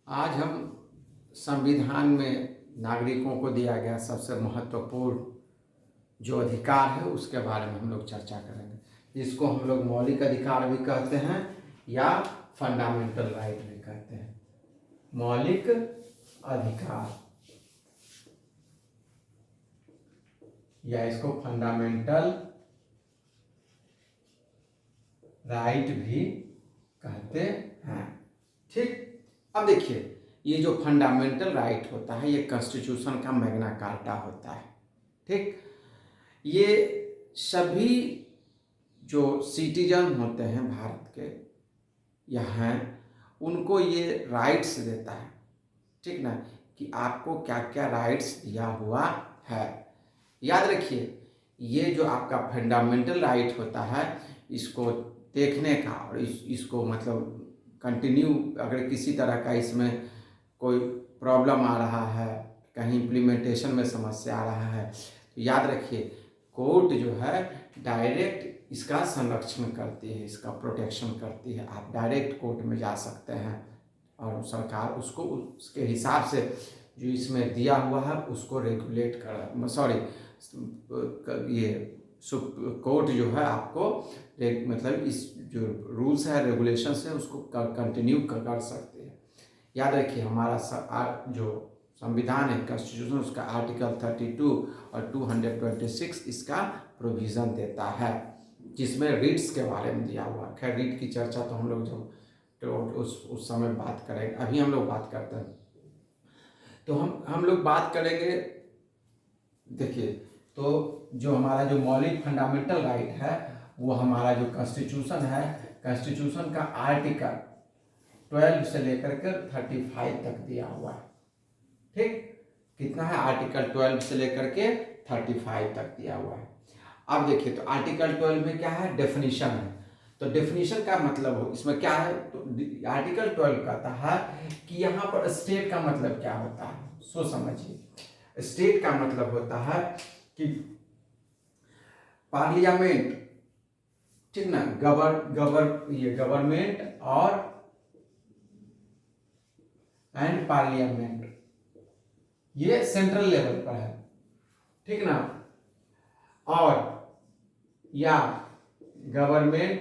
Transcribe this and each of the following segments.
आज हम संविधान में नागरिकों को दिया गया सबसे महत्वपूर्ण जो अधिकार है उसके बारे में हम लोग चर्चा करेंगे, जिसको हम लोग मौलिक अधिकार भी कहते हैं या फंडामेंटल राइट भी कहते हैं। मौलिक अधिकार या इसको फंडामेंटल राइट भी कहते हैं। ठीक, अब देखिए, ये जो फंडामेंटल राइट होता है ये कॉन्स्टिट्यूशन का मैग्ना कार्टा होता है। ठीक, ये सभी जो सिटीजन होते हैं भारत के यहाँ उनको ये राइट्स देता है। ठीक ना, कि आपको क्या क्या राइट्स दिया हुआ है। याद रखिए, ये जो आपका फंडामेंटल राइट होता है इसको देखने का और इसको मतलब कंटिन्यू, अगर किसी तरह का इसमें कोई प्रॉब्लम आ रहा है, कहीं इम्प्लीमेंटेशन में समस्या आ रहा है, तो याद रखिए कोर्ट जो है डायरेक्ट इसका संरक्षण करती है, इसका प्रोटेक्शन करती है। आप डायरेक्ट कोर्ट में जा सकते हैं और सरकार उसको उसके हिसाब से जो इसमें दिया हुआ है उसको रेगुलेट कर ये कोर्ट जो है आपको मतलब इस जो रूल्स है रेगुलेशंस है उसको कंटिन्यू कर सकते हैं। याद रखिए हमारा जो संविधान है कॉन्स्टिट्यूशन, उसका आर्टिकल 32 और 226 इसका प्रोविज़न देता है, जिसमें रिट्स के बारे में दिया हुआ है। खैर रिट की चर्चा तो हम लोग जब तो उस समय बात करेंगे, अभी हम लोग बात करते हैं। तो हम लोग बात करेंगे। देखिए, तो जो हमारा जो मौलिक फंडामेंटल राइट है वो हमारा जो कॉन्स्टिट्यूशन है, कॉन्स्टिट्यूशन का आर्टिकल 12 से लेकर के 35 तक दिया हुआ है। ठीक, कितना है? आर्टिकल 12 से लेकर के 35 तक दिया हुआ है। अब देखिए, तो आर्टिकल 12 में क्या है? डेफिनेशन है। तो डेफिनेशन का मतलब हो इसमें क्या है? तो आर्टिकल 12 कहता है कि यहाँ पर स्टेट का मतलब क्या होता है, सो समझिए। स्टेट का मतलब होता है कि पार्लियामेंट, ठीक ना, गवर्नमेंट और एंड पार्लियामेंट ये सेंट्रल लेवल पर है, ठीक ना, और या गवर्नमेंट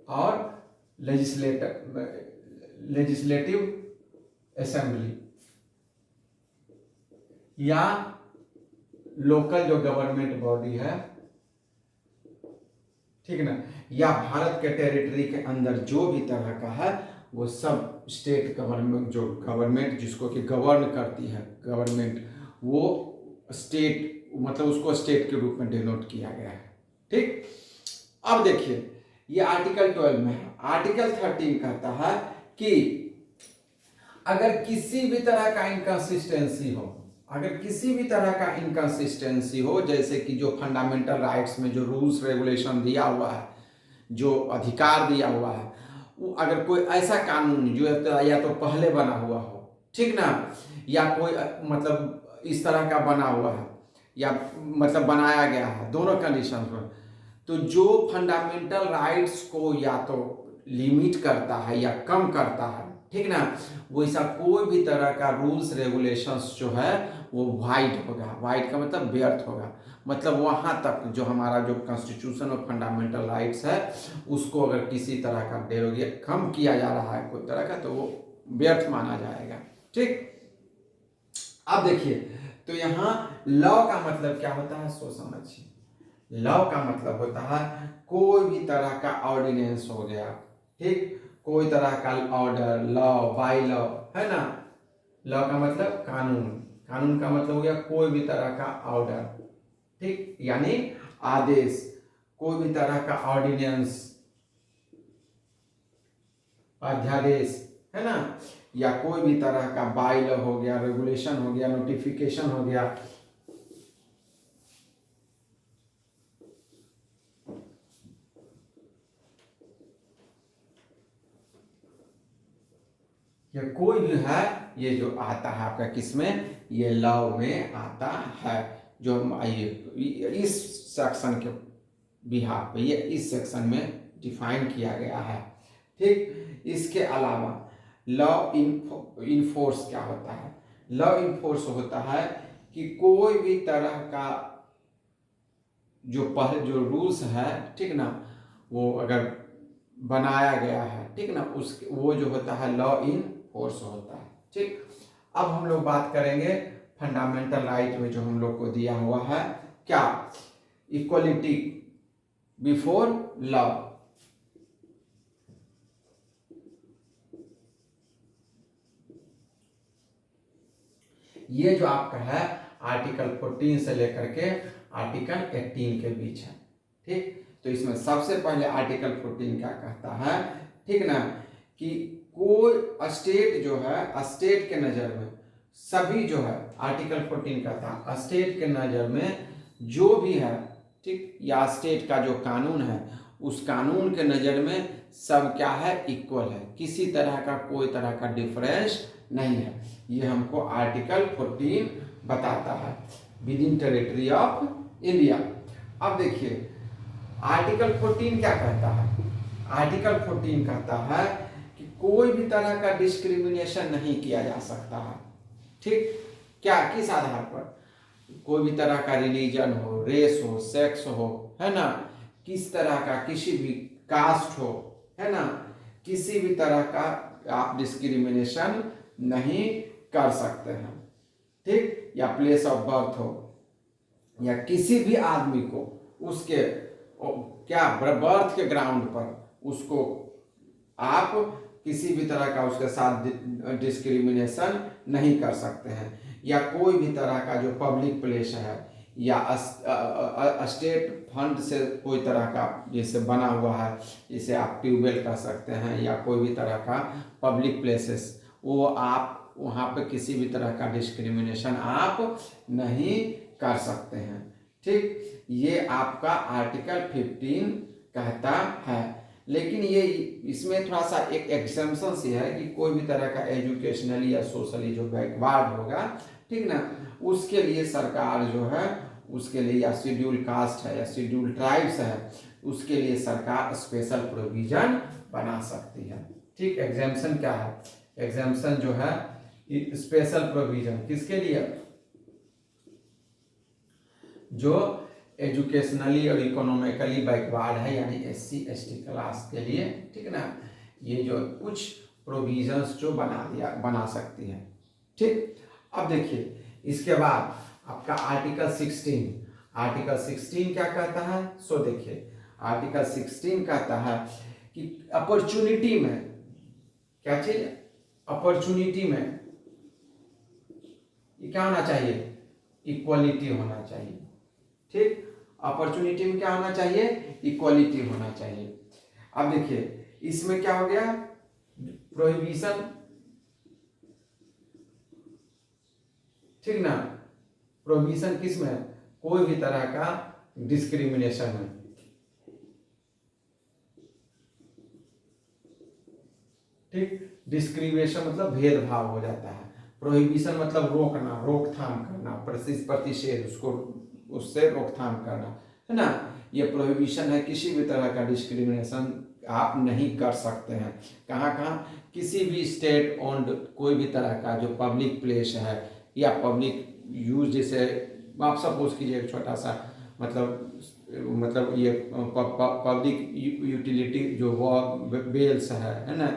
और लेजिस्लेटिव असेंबली या लोकल जो गवर्नमेंट बॉडी है, ठीक ना, या भारत के टेरिटरी के अंदर जो भी तरह का है वो सब स्टेट गवर्नमेंट, जो गवर्नमेंट जिसको कि गवर्न करती है गवर्नमेंट, वो स्टेट मतलब उसको स्टेट के रूप में डिनोट किया गया है। ठीक, अब देखिए ये आर्टिकल 12 में है। आर्टिकल 13 कहता है कि अगर किसी भी तरह का इनकंसिस्टेंसी हो, अगर किसी भी तरह का इनकंसिस्टेंसी हो, जैसे कि जो फंडामेंटल राइट्स में जो रूल्स रेगुलेशन दिया हुआ है, जो अधिकार दिया हुआ है, वो अगर कोई ऐसा कानून जो या तो पहले बना हुआ हो, ठीक ना, या कोई मतलब इस तरह का बना हुआ है या मतलब बनाया गया है, दोनों कंडीशन में, तो जो फंडामेंटल राइट्स को या तो लिमिट करता है या कम करता है, ठीक ना, वैसा कोई भी तरह का रूल्स रेगुलेशंस जो है वो वाइड होगा। वाइड का मतलब व्यर्थ होगा, मतलब वहाँ तक जो हमारा जो कॉन्स्टिट्यूशन और फंडामेंटल राइट्स है उसको अगर किसी तरह का डेरोगेट कम किया जा रहा है कोई तरह का, तो वो व्यर्थ माना जाएगा। ठीक, अब देखिए, तो यहाँ लॉ का मतलब क्या होता है, सो समझिए। लॉ का मतलब होता है कोई भी तरह का ऑर्डिनेंस हो गया, ठीक, कोई तरह का ऑर्डर, लॉ, बाई लॉ, है ना। लॉ का मतलब कानून, कानून का मतलब हो गया कोई भी तरह का ऑर्डर, ठीक, यानी आदेश, कोई भी तरह का ऑर्डिनेंस, अध्यादेश, है ना, या कोई भी तरह का बाई लॉ हो गया, रेगुलेशन हो गया, नोटिफिकेशन हो गया, या कोई भी है, ये जो आता है आपका किसमें, ये लॉ में आता है। जो ये इस सेक्शन के बिहार पे, ये इस सेक्शन में डिफाइन किया गया है। ठीक। इसके अलावा लॉ इन फोर्स क्या होता है? लॉ इन फोर्स होता है कि कोई भी तरह का जो रूल्स है, ठीक ना, वो अगर बनाया गया है, ठीक ना, उस वो जो होता है लॉ इन फोर्स होता है। ठीक। अब हम लोग बात करेंगे फंडामेंटल राइट में जो हम लोग को दिया हुआ है, क्या? Equality before law. ये जो आपका है आर्टिकल 14 से लेकर के आर्टिकल 18 के बीच है। ठीक। तो इसमें सबसे पहले आर्टिकल 14 क्या कहता है, ठीक ना, कि कोई स्टेट जो है, स्टेट के नज़र में सभी जो है, आर्टिकल 14 कहता है स्टेट के नज़र में जो भी है, ठीक, या स्टेट का जो कानून है उस कानून के नज़र में सब क्या है? इक्वल है, किसी तरह का कोई तरह का डिफरेंस नहीं है। ये हमको आर्टिकल 14 बताता है with in territory of India. अब देखिए आर्टिकल 14 क्या कहता है? आर्टिकल 14 कहता है कि कोई भी तरह का डिस्क्रिमिनेशन नहीं किया जा सकता है। ठीक। क्या? किस आधार पर? कोई भी तरह का रिलीजन हो, रेस हो, सेक्स हो, है ना, किस तरह का किसी भी कास्ट हो, है ना, किसी भी तरह का आप डिस्क्रिमिनेशन नहीं कर सकते हैं। ठीक। या प्लेस ऑफ बर्थ हो, या किसी भी आदमी को उसके क्या बर्थ के ग्राउंड पर उसको आप किसी भी तरह का उसके साथ डिस्क्रिमिनेशन नहीं कर सकते हैं। या कोई भी तरह का जो पब्लिक प्लेस है, या स्टेट फंड से कोई तरह का जैसे बना हुआ है, जिसे आप ट्यूबवेल कह सकते हैं, या कोई भी तरह का पब्लिक प्लेसेस, वो आप वहाँ पे किसी भी तरह का डिस्क्रिमिनेशन आप नहीं कर सकते हैं। ठीक। ये आपका आर्टिकल 15 कहता है। लेकिन ये इसमें थोड़ा सा एक एग्जेम्पशन सी है कि कोई भी तरह का एजुकेशनली या सोशली जो बैकवर्ड होगा, ठीक ना, उसके लिए सरकार जो है, उसके लिए या शेड्यूल कास्ट है या शेड्यूल ट्राइब्स है, उसके लिए सरकार स्पेशल प्रोविजन बना सकती है। ठीक। एग्जेम्पशन क्या है? एग्जेम्पशन जो है स्पेशल प्रोविजन किसके लिए? जो एजुकेशनली और इकोनॉमिकली बैकवर्ड है, यानी SC ST क्लास के लिए, ठीक ना, ये जो कुछ प्रोविजंस जो बना सकती है। ठीक। अब देखिए इसके बाद आपका आर्टिकल 16। आर्टिकल 16 क्या कहता है? सो देखिए आर्टिकल 16 कहता है कि अपॉर्चुनिटी में, क्या चीज? अपॉर्चुनिटी में ये क्या होना चाहिए? इक्वलिटी होना चाहिए। ठीक। अपॉर्चुनिटी में क्या होना चाहिए? इक्वलिटी होना चाहिए। अब देखिए इसमें क्या हो गया? प्रोहिबिशन, ठीक ना, प्रोहिबिशन किस में? कोई भी तरह का डिस्क्रिमिनेशन में। ठीक। डिस्क्रिमिनेशन मतलब भेदभाव हो जाता है। प्रोहिबिशन मतलब रोकना, रोकथाम करना, प्रतिषेध, उसको उससे रोकथाम करना, है ना। ये प्रोहिबिशन है, किसी भी तरह का डिस्क्रिमिनेशन आप नहीं कर सकते हैं। कहाँ कहाँ? किसी भी स्टेट ओन्ड कोई भी तरह का जो पब्लिक प्लेस है या पब्लिक यूज, जैसे आप सपोज कीजिए एक छोटा सा मतलब ये पब्लिक यूटिलिटी जो बेल्स है ना,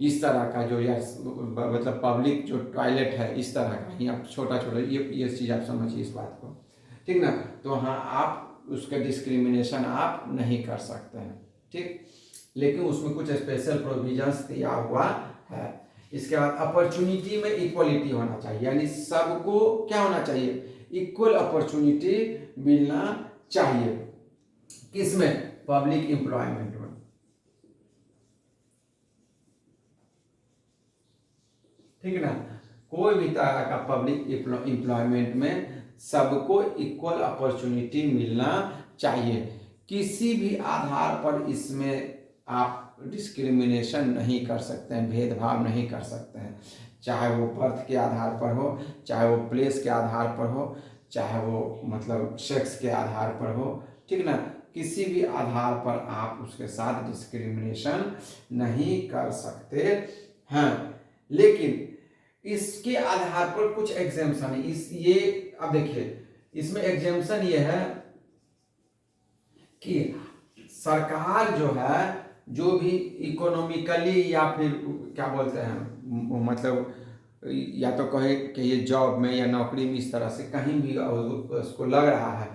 इस तरह का जो या मतलब पब्लिक जो टॉयलेट है, इस तरह का ही आप छोटा छोटा ये चीज़ आप समझिए इस बात को। ठीक ना। तो हाँ, आप उसका डिस्क्रिमिनेशन आप नहीं कर सकते हैं। ठीक। लेकिन उसमें कुछ स्पेशल प्रोविजंस दिया हुआ है। इसके बाद अपॉर्चुनिटी में इक्वलिटी होना चाहिए, यानी सबको क्या होना चाहिए? इक्वल अपॉर्चुनिटी मिलना चाहिए। किसमें? पब्लिक एम्प्लॉयमेंट में। ठीक ना। कोई भी तरह का पब्लिक एम्प्लॉयमेंट में सबको इक्वल अपॉर्चुनिटी मिलना चाहिए। किसी भी आधार पर इसमें आप डिस्क्रिमिनेशन नहीं कर सकते हैं, भेदभाव नहीं कर सकते हैं। चाहे वो बर्थ के आधार पर हो, चाहे वो प्लेस के आधार पर हो, चाहे वो मतलब सेक्स के आधार पर हो, ठीक ना, किसी भी आधार पर आप उसके साथ डिस्क्रिमिनेशन नहीं कर सकते हैं। लेकिन इसके आधार पर कुछ एग्जेम्पशन है। ये अब देखिए, इसमें एग्जेम्पशन ये है कि सरकार जो है, जो भी इकोनॉमिकली या फिर क्या बोलते हैं, मतलब या तो कहे कि ये जॉब में या नौकरी में इस तरह से कहीं भी उसको लग रहा है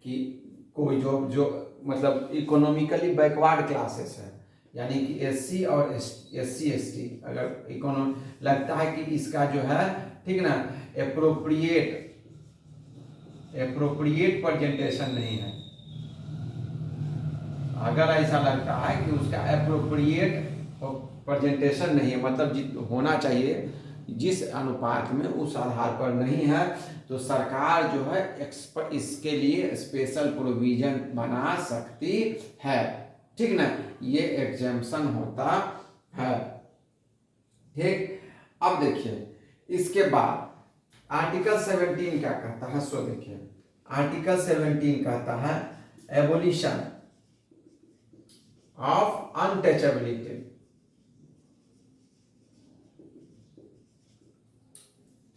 कि कोई जो मतलब इकोनॉमिकली बैकवर्ड क्लासेस है, यानी कि एससी और एससी एसटी, अगर इकोनॉमी लगता है कि इसका जो है, ठीक ना, एप्रोप्रिएट प्रेजेंटेशन नहीं है, अगर ऐसा लगता है कि उसका एप्रोप्रिएट प्रेजेंटेशन नहीं है, मतलब होना चाहिए जिस अनुपात में, उस आधार पर नहीं है, तो सरकार जो है इसके लिए स्पेशल प्रोविजन बना सकती है, ठीक ना, ये एग्जेम्पशन होता है। ठीक, अब देखिए इसके बाद आर्टिकल 17 क्या कहता है, सो देखिए आर्टिकल 17 कहता है एबोलिशन ऑफ अनटचेबिलिटी।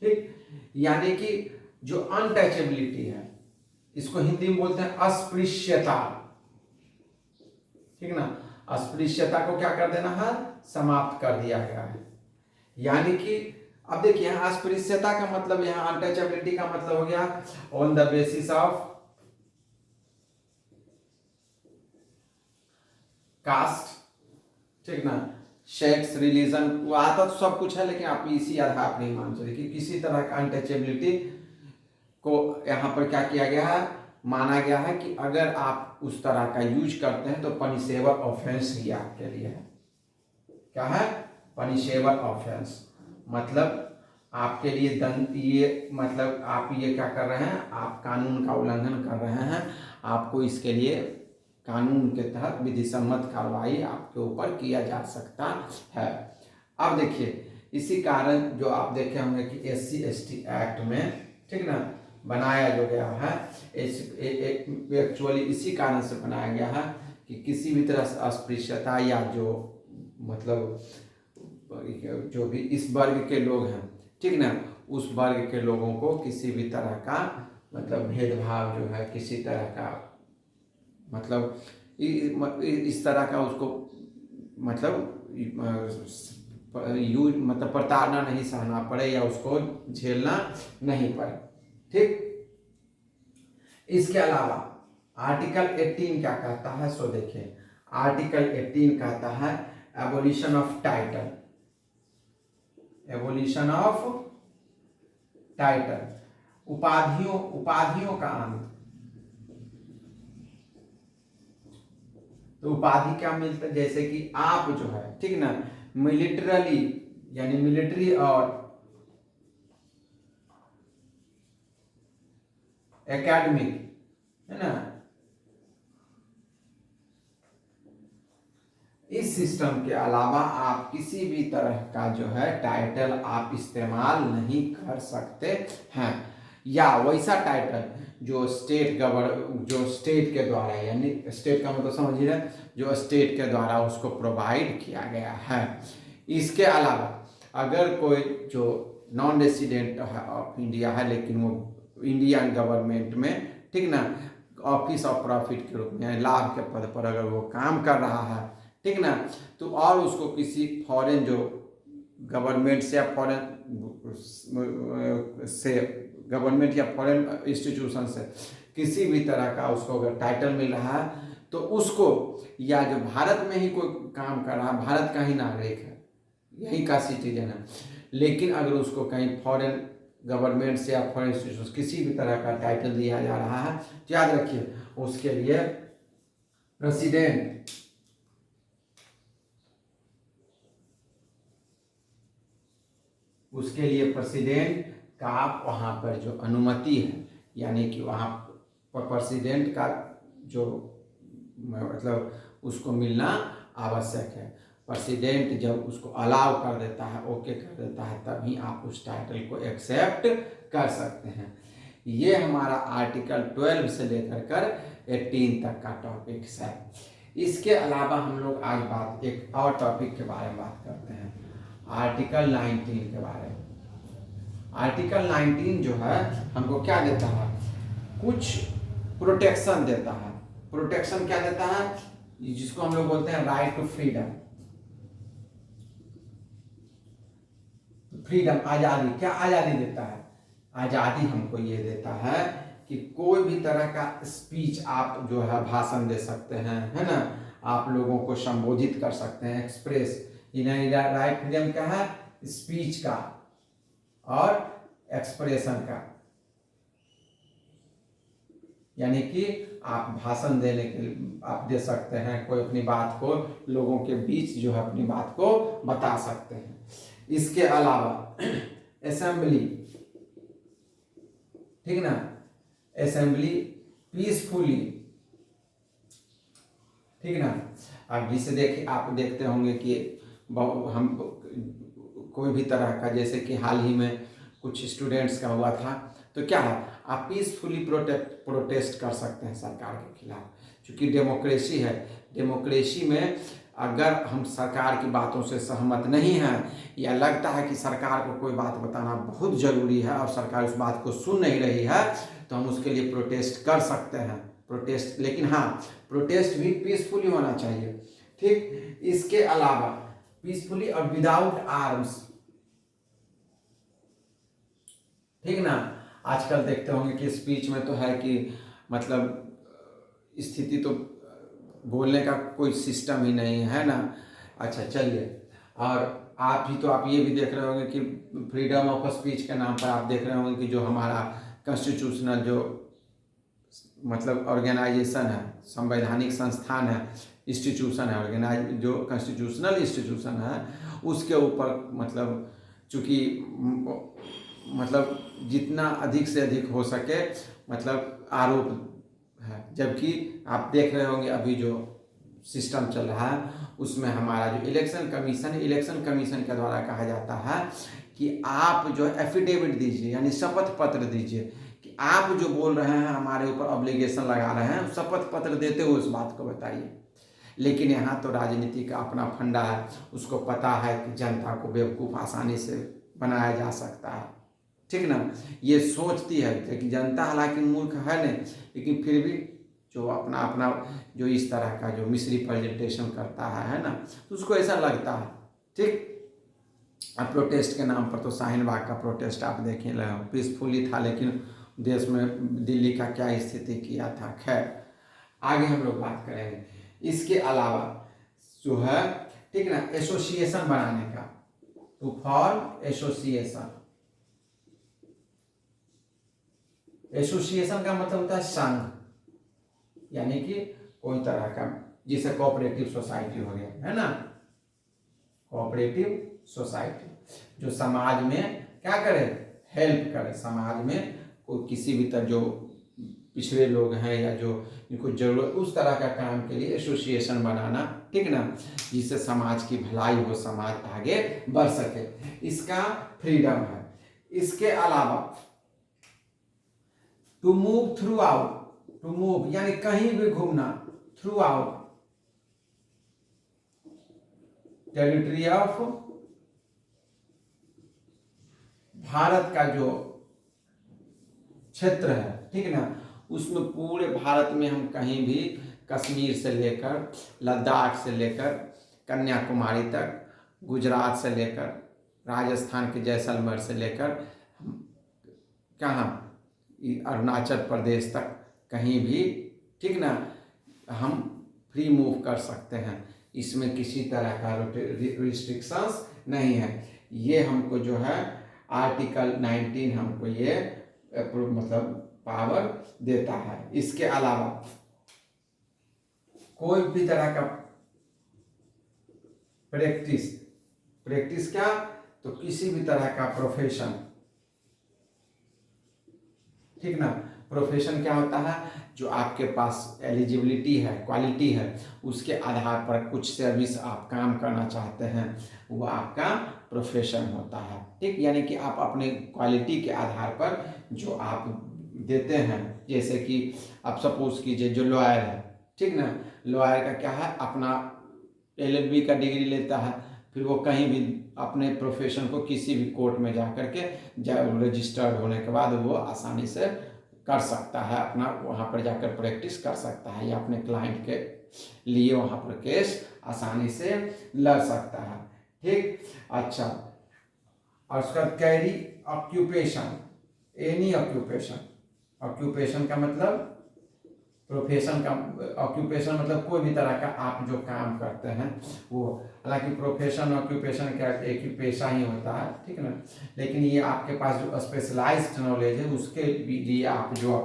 ठीक, यानी कि जो अनटचेबिलिटी है, इसको हिंदी में बोलते हैं अस्पृश्यता, ठीक ना, अस्पृश्यता को क्या कर देना है, समाप्त कर दिया गया है। यानी कि अब देखिए यहाँ अस्पृश्यता का मतलब, यहाँ अनटचेबिलिटी का मतलब हो गया on the basis of caste, ठीक ना, सेक्स, रिलीजन, वो आता तो सब कुछ है, लेकिन आप इसी आधार पर नहीं मान सकते कि किसी तरह का अनटचेबिलिटी को यहाँ पर क्या किया गया है, माना गया है कि अगर आप उस तरह का यूज करते हैं तो पनिशेबल ऑफेंस ही आपके लिए है। क्या है, पनिशेबल ऑफेंस, मतलब आपके लिए दंड, ये मतलब आप ये क्या कर रहे हैं, आप कानून का उल्लंघन कर रहे हैं, आपको इसके लिए कानून के तहत विधि सम्मत कार्रवाई आपके ऊपर किया जा सकता है। अब देखिए इसी कारण जो आप देखे होंगे कि SC ST एक्ट में, ठीक ना, बनाया जो गया है, एक्चुअली इसी कारण से बनाया गया है कि किसी भी तरह से अस्पृश्यता या जो मतलब जो भी इस वर्ग के लोग हैं, ठीक ना, उस वर्ग के लोगों को किसी भी तरह का मतलब भेदभाव जो है, किसी तरह का मतलब इस तरह का उसको मतलब यूज मतलब प्रताड़ना नहीं सहना पड़े या उसको झेलना नहीं पड़े। ठीक, इसके अलावा आर्टिकल 18 क्या कहता है, सो देखिए आर्टिकल 18 कहता है abolition of title, abolition of title, उपाधियों का अंत। तो उपाधि क्या मिलता है, जैसे कि आप जो है, ठीक ना, मिलिट्रली यानी मिलिट्री और एकेडमिक, है ना, इस सिस्टम के अलावा आप किसी भी तरह का जो है टाइटल आप इस्तेमाल नहीं कर सकते हैं, या वैसा टाइटल जो जो स्टेट के द्वारा, यानी स्टेट का मतलब समझिए, जो स्टेट के द्वारा उसको प्रोवाइड किया गया है। इसके अलावा अगर कोई जो नॉन रेसिडेंट ऑफ इंडिया है, लेकिन वो इंडियन गवर्नमेंट में, ठीक ना, ऑफिस ऑफ प्रॉफिट के रूप में लाभ के पद पर अगर वो काम कर रहा है, ठीक ना, तो और उसको किसी फॉरेन जो गवर्नमेंट से या गवर्नमेंट या फॉरेन इंस्टीट्यूशन से किसी भी तरह का उसको अगर टाइटल मिल रहा है, तो उसको, या जो भारत में ही कोई काम कर रहा है, भारत का ही नागरिक है, यही का सिटीजन है, लेकिन अगर उसको कहीं फॉरेन गवर्नमेंट से या फॉरेन इंस्टीट्यूशन किसी भी तरह का टाइटल दिया जा रहा है, तो याद रखिए उसके लिए प्रेसिडेंट, का वहाँ पर जो अनुमति है, यानी कि वहाँ पर प्रेसिडेंट का जो मतलब उसको मिलना आवश्यक है। प्रेसिडेंट जब उसको अलाउ कर देता है, ओके कर देता है, तभी आप उस टाइटल को एक्सेप्ट कर सकते हैं। ये हमारा आर्टिकल 12 से लेकर कर 18 तक का टॉपिक है। इसके अलावा हम लोग आज बात एक और टॉपिक के बारे में बात करते हैं, आर्टिकल 19 के बारे में। आर्टिकल 19 जो है हमको क्या देता है, कुछ प्रोटेक्शन देता है। प्रोटेक्शन क्या देता है, जिसको हम लोग बोलते हैं राइट टू फ्रीडम। फ्रीडम, आज़ादी। क्या आज़ादी देता है, आज़ादी हमको ये देता है कि कोई भी तरह का स्पीच आप जो है भाषण दे सकते हैं, है ना, आप लोगों को संबोधित कर सकते हैं, एक्सप्रेस। राइट फ्रीडम क्या है, स्पीच का और एक्सप्रेशन का, यानी कि आप भाषण देने के लिए आप दे सकते हैं, कोई अपनी बात को लोगों के बीच जो है अपनी बात को बता सकते हैं। इसके अलावा असेंबली, ठीक ना, असेंबली पीसफुली, ठीक ना। अब जिसे देखिए आप देखते होंगे कि हम कोई भी तरह का, जैसे कि हाल ही में कुछ स्टूडेंट्स का हुआ था, तो क्या है, आप पीसफुली प्रोटेस्ट कर सकते हैं सरकार के खिलाफ, क्योंकि डेमोक्रेसी है। डेमोक्रेसी में अगर हम सरकार की बातों से सहमत नहीं हैं या लगता है कि सरकार को कोई बात बताना बहुत ज़रूरी है और सरकार उस बात को सुन नहीं रही है, तो हम उसके लिए प्रोटेस्ट कर सकते हैं। प्रोटेस्ट, लेकिन हाँ, प्रोटेस्ट भी पीसफुली होना चाहिए, ठीक। इसके अलावा पीसफुली और विदाउट आर्म्स, ठीक ना। आजकल देखते होंगे कि स्पीच में तो है कि मतलब स्थिति तो बोलने का कोई सिस्टम ही नहीं है ना। अच्छा चलिए, और आप ये भी देख रहे होंगे कि फ्रीडम ऑफ स्पीच के नाम पर आप देख रहे होंगे कि जो हमारा कॉन्स्टिट्यूशनल जो मतलब ऑर्गेनाइजेशन है, संवैधानिक संस्थान है, इंस्टीट्यूशन है, ऑर्गेनाइज जो कॉन्स्टिट्यूशनल इंस्टीट्यूशन है, उसके ऊपर मतलब चूँकि मतलब जितना अधिक से अधिक हो सके मतलब आरोप है। जबकि आप देख रहे होंगे अभी जो सिस्टम चल रहा है उसमें हमारा जो इलेक्शन कमीशन के द्वारा कहा जाता है कि आप जो एफिडेविट दीजिए, यानी शपथ पत्र दीजिए कि आप जो बोल रहे हैं हमारे ऊपर ऑब्लिगेशन लगा रहे हैं, शपथ पत्र देते हुए उस बात को बताइए। लेकिन यहाँ तो राजनीति का अपना फंडा है, उसको पता है कि जनता को बेवकूफ़ आसानी से बनाया जा सकता है, ठीक ना। ये सोचती है, लेकिन जनता हालांकि मूर्ख है नहीं, लेकिन फिर भी जो अपना अपना जो इस तरह का जो मिसरिप्रेजेंटेशन करता है ना, तो उसको ऐसा लगता है, ठीक। अब प्रोटेस्ट के नाम पर तो शाहीन बाग का प्रोटेस्ट आप देखें पीसफुली था, लेकिन देश में दिल्ली का क्या स्थिति किया था। खैर आगे हम लोग बात करेंगे। इसके अलावा जो है, ठीक ना, एसोसिएशन बनाने का, टू फॉर्म एसोसिएशन। एसोसिएशन का मतलब होता है संघ, यानी कि कोई तरह का, जिसे कोऑपरेटिव सोसाइटी हो गया, है ना, कोऑपरेटिव सोसाइटी जो समाज में क्या करे, हेल्प करे, समाज में कोई किसी भी तरह जो पिछड़े लोग हैं या जो इनको जरूरत, उस तरह का काम के लिए एसोसिएशन बनाना, ठीक ना, जिससे समाज की भलाई हो, समाज आगे बढ़ सके, इसका फ्रीडम है। इसके अलावा to move throughout, to move यानी कहीं भी घूमना, throughout territory of, Bharat का जो क्षेत्र है, ठीक ना, उसमें पूरे भारत में हम कहीं भी कश्मीर से लेकर लद्दाख से लेकर कन्याकुमारी तक, गुजरात से लेकर राजस्थान के जैसलमेर से लेकर कहाँ अरुणाचल प्रदेश तक कहीं भी, ठीक ना, हम फ्री मूव कर सकते हैं। इसमें किसी तरह का रिस्ट्रिक्शंस नहीं है। ये हमको जो है आर्टिकल 19 हमको ये मतलब पावर देता है। इसके अलावा कोई भी तरह का प्रैक्टिस क्या, तो किसी भी तरह का प्रोफेशन, ठीक ना। प्रोफेशन क्या होता है, जो आपके पास एलिजिबिलिटी है, क्वालिटी है, उसके आधार पर कुछ सर्विस आप काम करना चाहते हैं, वो आपका प्रोफेशन होता है, ठीक। यानी कि आप अपने क्वालिटी के आधार पर जो आप देते हैं, जैसे कि आप सपोज कीजिए जो लॉयर है, ठीक ना, लॉयर का क्या है, अपना LLB का डिग्री लेता है, फिर वो कहीं भी अपने प्रोफेशन को किसी भी कोर्ट में जा कर के रजिस्टर्ड होने के बाद वो आसानी से कर सकता है, अपना वहाँ पर जाकर प्रैक्टिस कर सकता है या अपने क्लाइंट के लिए वहाँ पर केस आसानी से लड़ सकता है। ठीक, अच्छा, और उसका carry occupation, any occupation, occupation का मतलब प्रोफेशन का, ऑक्यूपेशन मतलब कोई भी तरह का आप जो काम करते हैं वो, हालांकि प्रोफेशन ऑक्यूपेशन क्या एक ही पेशा ही होता है, ठीक ना, लेकिन ये आपके पास जो स्पेशलाइज्ड नॉलेज है उसके लिए आप जो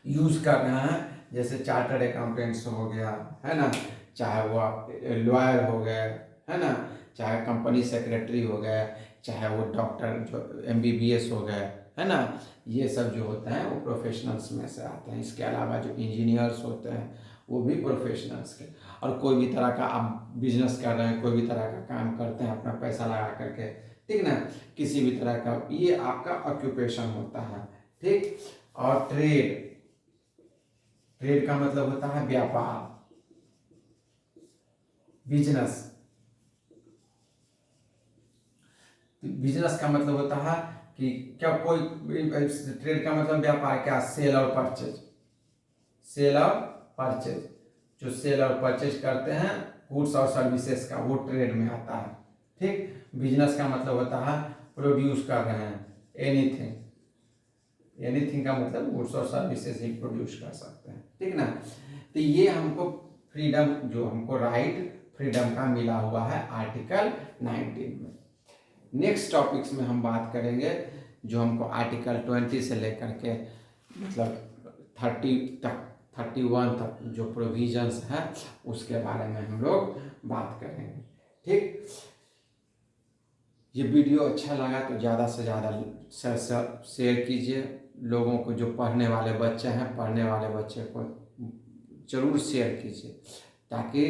यूज़ कर रहे हैं, जैसे चार्टर्ड अकाउंटेंट्स हो गया, है ना, चाहे वो आप लॉयर हो गए, है ना, चाहे कंपनी सेक्रेटरी हो गए, चाहे वो डॉक्टर जो MBBS हो गए, है ना, ये सब जो होते हैं वो प्रोफेशनल्स में से आते हैं। इसके अलावा जो इंजीनियर्स होते हैं वो भी प्रोफेशनल्स के, और कोई भी तरह का आप बिजनेस कर रहे हैं, कोई भी तरह का काम करते हैं अपना पैसा लगा करके, ठीक ना, किसी भी तरह का, ये आपका ऑक्यूपेशन होता है। ठीक, और ट्रेड, ट्रेड का मतलब होता है व्यापार, बिजनेस, बिजनेस का मतलब होता है कि क्या कोई, ट्रेड का मतलब व्यापार क्या, सेल और परचेज, सेल और परचेज, जो सेल और परचेज करते हैं गुड्स और सर्विसेज का, वो ट्रेड में आता है। ठीक, बिजनेस का मतलब होता है प्रोड्यूस कर रहे हैं, एनीथिंग, एनीथिंग का मतलब गुड्स और सर्विसेज ही प्रोड्यूस कर सकते हैं, ठीक ना। तो ये हमको फ्रीडम, जो हमको राइट फ्रीडम का मिला हुआ है आर्टिकल 19 में। नेक्स्ट टॉपिक्स में हम बात करेंगे जो हमको आर्टिकल 20 से लेकर के मतलब 30 तक, 31 तक जो प्रोविजंस हैं उसके बारे में हम लोग बात करेंगे। ठीक, ये वीडियो अच्छा लगा तो ज़्यादा से ज़्यादा शेयर कीजिए, लोगों को, जो पढ़ने वाले बच्चे हैं, पढ़ने वाले बच्चे को ज़रूर शेयर कीजिए ताकि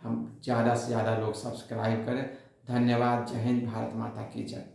हम ज़्यादा से ज़्यादा लोग सब्सक्राइब करें। धन्यवाद। जय हिंद, भारत माता की जय।